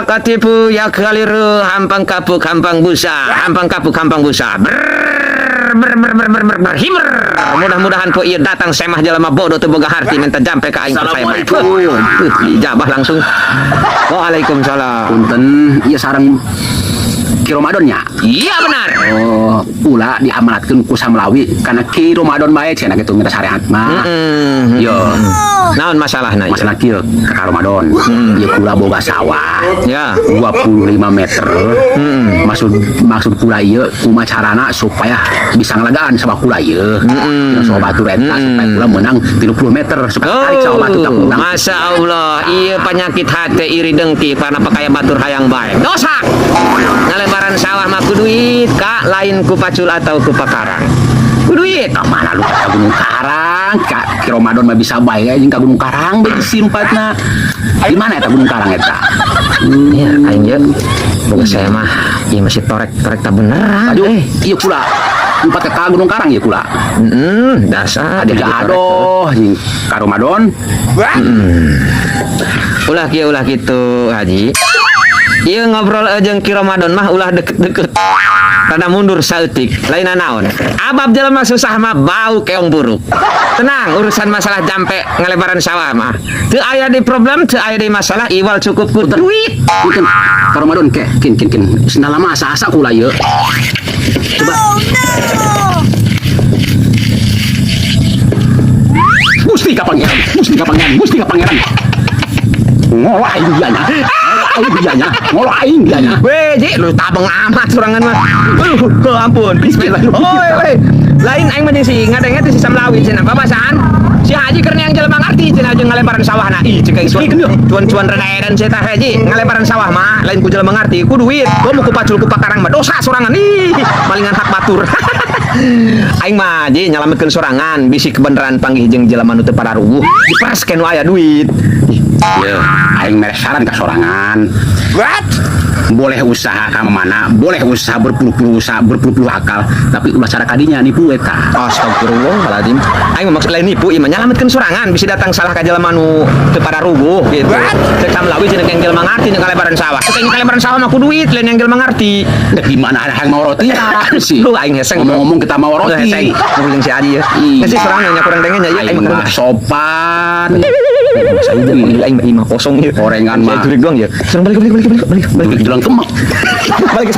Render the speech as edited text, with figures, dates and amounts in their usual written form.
katipu ya kaliru hampang kapuk hampang busa berhimer. Mudah-mudahan po iya datang semah jalma bodoh teu boga harti minta jampe ka aing saya. Ijabah langsung. Waalaikumsalam. Punten ieu sareng Ki Ramadan nya. Iya benar. Oh, ulah diamanatkeun ku Samlawi kana Ki Ramadan bae cenah kitu minta syariat mah. Yo. Naon masalahna? Masalah kieu Kak Ramadan. Ieu kula boga sawah. Ya. 25 meter. Maksud kula ieu kumaha carana supaya bisa ngelagaan sawah kula ieu. Sawah batu renta supaya kula menang 30 meter supaya tarik sawah batu tak kurang. Masya Allah, iya penyakit hati iri dengki karena pakai batur hayang baik. Dosa. Ngalebaran sawah mah ku duit, Kak, lain ku pacul atau ku pakarang. Ku duit. Mana lu ka Gunung Karang? Kak Ki Ramadan mah bisa bae jeung ka Gunung Karang bae simpatna. Di mana eta Gunung Karang eta? Ya, aing ye. Boga saya mah ieu masih torek tak beneran. Aduh, ieu kula empat ka Gunung Karang ieu kula. Dasar Ada adoh jeung Kak Ramadan. Ulah kitu Haji. Ieu ngobrol jeung Ki Ramadan mah ulah deket-deket. Rada mundur saeutik, lainna naon. Abab jelema susah mah bau keong buruk. Tenang, urusan masalah jampe ngalebaran sawah mah. Teu aya di problem, teu aya di masalah, iwal cukup ku duit. Punten Kak Ramadan kin sendala mah asa-asa kula ieu. Coba. Gusti ka Pangeran. Ngolah aing dianya. Weh, Ji, lu tabeng amat sorangan mah. Ampun. Bismillahirrahmanirrahim. Lain aing mah si ngadenge si Samlawi cenah babasaan. Si Haji keur yang jelema ngarti cenah jeung ngalebaran sawahna. Ih, ceuk aing cuan redaedan saya tah Haji, ngalebaran sawah mah lain ku jelema ngarti, ku duit. Gua mau ku pacul ku pakarang mah dosa sorangan. Ih, malingan hak batur. Aing mah Ji nyalametkeun sorangan, bisi kebenaran panggih jeung jelema nu teu pararuguh. Diperes kenu aya duit. Ya, aing mere saran ka sorangan. What? Boleh usaha ka mana, boleh usaha berpuluh-puluh akal, tapi ulah cara kadinya nipu eta. Astagfirullahaladzim. Aing mah maksud lain nipu, ieu mah nyalametkeun sorangan bisa datang salah ka jelema nu teu pararuguh gitu. Cek Samlawi cenah yang jelema ngarti jeung kalebaran sawah. Cek kalebaran sawah mah ku duit lain yang jelema ngarti. Da di mana ada yang mau roti sih. Lu aing heseng ngomong kita mau roti. Ngomong si Adi ya. Geus sorangan nya kurang dengen ya aing mah sopan. Saya aing mah kosong ieu. Gorengan mah. Saya jurig doang ya. Serang balik. Jalan kemak. Balik.